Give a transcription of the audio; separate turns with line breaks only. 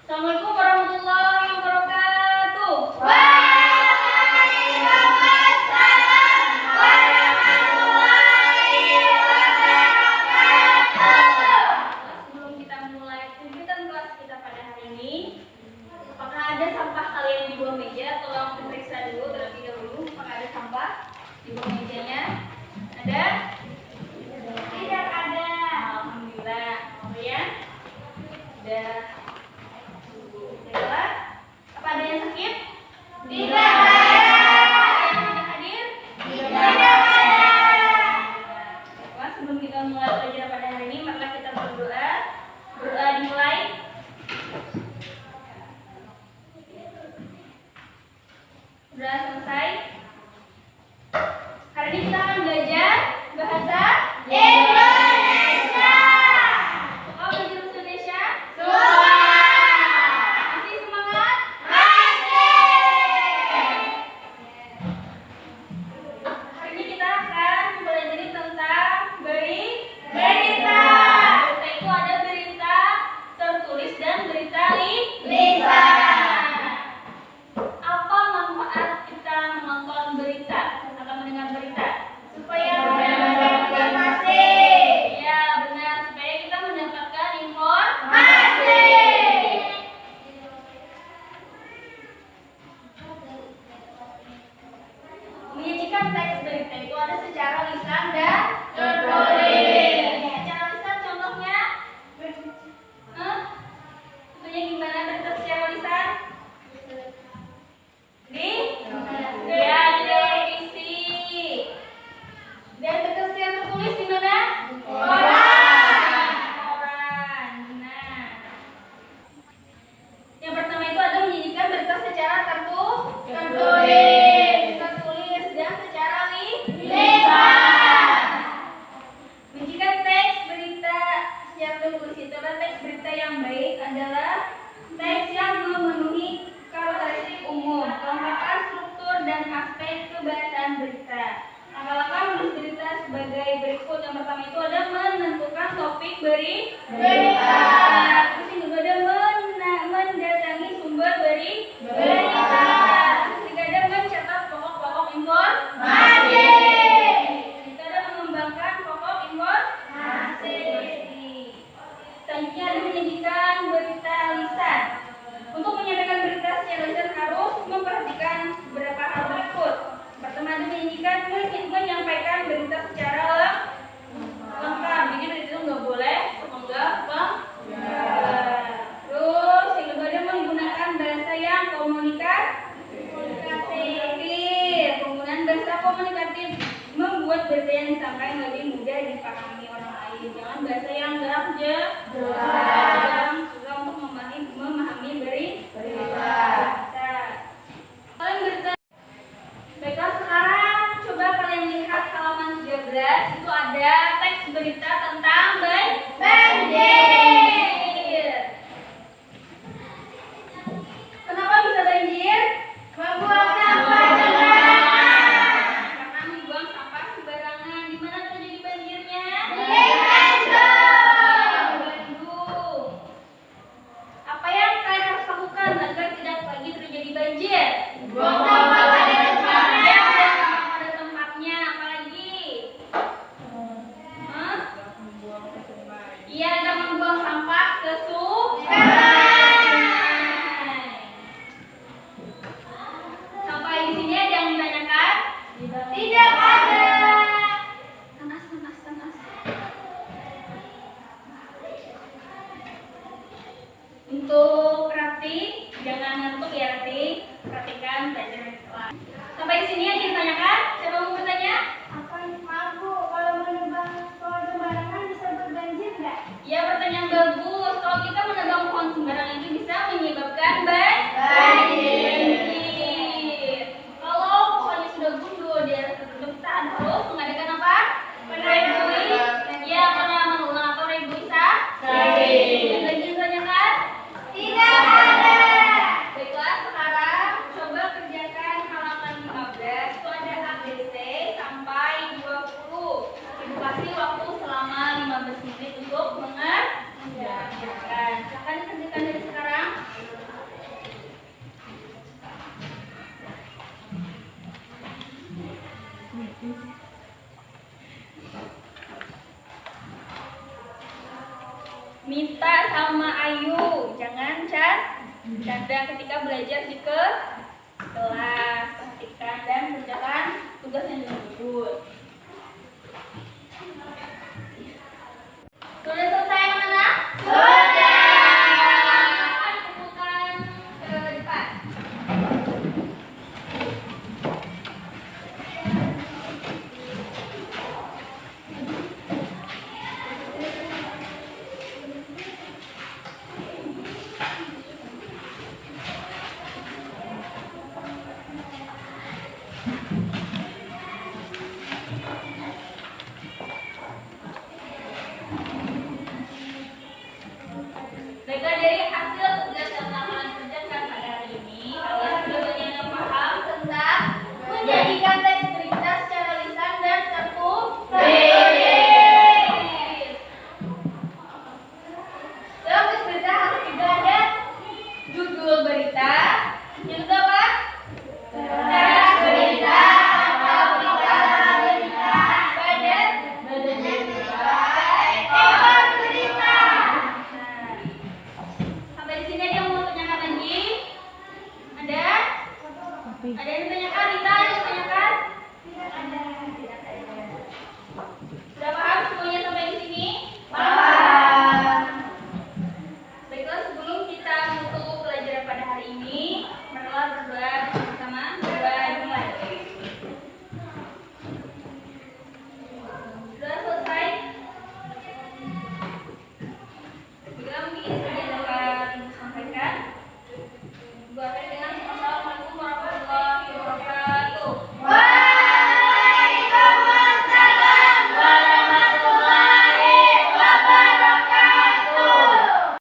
Assalamualaikum warahmatullahi wabarakatuh.
Waalaikumsalam warahmatullahi wabarakatuh.
Sebelum kita mulai kegiatan kelas kita pada hari ini, apakah ada sampah kalian di bawah meja? Tolong diperiksa dulu terlebih dahulu. Apakah ada sampah di bawah mejanya? Ada?
Tidak ada.
Alhamdulillah. Kemudian ada. Baiklah. Apa ada yang sakit?
Tidak ada.
Ada yang tidak hadir?
Tidak ada.
Baiklah, sebelum kita mulai pelajaran pada hari ini, marilah kita berdoa. Doa dimulai. Sudah selesai. Hari ini kita akan belajar bahasa
Indonesia.
Suka belajar bahasa Indonesia?
Suka.
Masih semangat?
Masih.
Hari ini kita akan mempelajari tentang
Berita.
Berita itu ada berita tertulis dan berita
Lisan.
Apa manfaat kita menonton berita atau mendengar berita? Supaya
Mendapatkan informasi.
Ya, benar, supaya kita mendapatkan informasi.
Masih.
Menyajikan teks berita itu ada secara lisan dan
Tertulis.
Secara lisan contohnya? Contohnya gimana berita secara lisan? Di televisi. Dan berita secara tertulis di mana?
Koran.
Koran. Nah, yang pertama itu ada menyajikan berita secara
Tertulis.
tertulis dan secara
Lisan.
menyajikan teks berita secara tertulis itu adalah teks berita yang baik adalah teks yang memenuhi karakteristik umum, kelengkapan struktur dan aspek kebahasaan berita. Langkah-langkah menulis berita sebagai berikut. Yang pertama itu ada menentukan topik
Berita.
Terus yang kedua ada mendatangi sumber berita. Ketiga ada mencatat pokok-pokok informasi.
Masih.
Kita ada mengembangkan pokok informasi. Selanjutnya ada menyajikan berita lisan. Untuk menyampaikan berita secara lisan harus memperhatikan beberapa hal berikut. Pertama ada menyampaikan berita secara lengkap. Jadi berita itu nggak boleh sepenggal. Terus yang kedua ada menggunakan bahasa yang komunikatif. Penggunaan bahasa komunikatif membuat berita yang disampaikan lebih mudah dipahami orang lain. Jangan bahasa yang jelas, yang susah untuk memahami berita. Kalian berita. Baiklah, sekarang coba kalian lihat halaman 13. Itu ada teks berita tentang banjir. Kenapa bisa banjir?
Membuang sampah sembarangan.
Karena membuang sampah sembarangan. Di mana terjadi banjirnya?
Di Bandung.
Di Bandung. Apa yang kalian harus lakukan agar tidak lagi terjadi banjir?
Buang sampah pada tempatnya.
Ya, buang sampah pada tempatnya. Apalagi? Iya, kita membuang sampah ke sungai. Sampah di sini ada yang ditanyakan?
Tidak ada.
Tanas. Untuk Rati, jangan ngantuk ya Rati. Perhatikan pelajaran kelas. Sampai di sini ada yang ditanyakan? Siapa mau bertanya?
Maaf Bu, kalau menebang pohon sembarangan bisa berbanjir nggak?
Ya, pertanyaan bagus. Kalau kita menebang pohon sembarangan itu bisa menyebabkan
Banjir.
Kalau pohonnya sudah gundul di atas tertutup, kita harus mengadakan apa? Rebui. Ya, penanaman ulang atau reboisasi. Ada lagi yang ditanyakan?
Tidak ada.
Baiklah, sekarang coba kerjakan halaman 15. Itu ada ABC sama Ayu. Jangan canda ketika belajar di kelas. Perhatikan dan kerjakan tugas yang disebut. Sudah selesai anak-anak? Sudah. Kumpulkan ke depan. Baiklah, dari hasil tugas yang kalian kerjakan pada hari ini, kalian sudah banyak yang paham tentang menjadikan teks berita secara lisan dan tertulis. Dalam teks berita harus juga ada judul berita, yang kedua apa? Teks berita atau berita, badan berita, ekor berita. Sampai di sini ada yang mau tanyakan lagi? Ada? Ada yang ditanyakan? Rita, ada yang ditanyakan? Tidak ada. Sudah paham semuanya sampai di sini? Paham. Baiklah, sebelum kita menutup pelajaran pada hari ini, marilah berdoa bersama. Berdoa dimulai. Sudah selesai? Juga mungkin saja dapat Ibu sampaikan. Ibu akan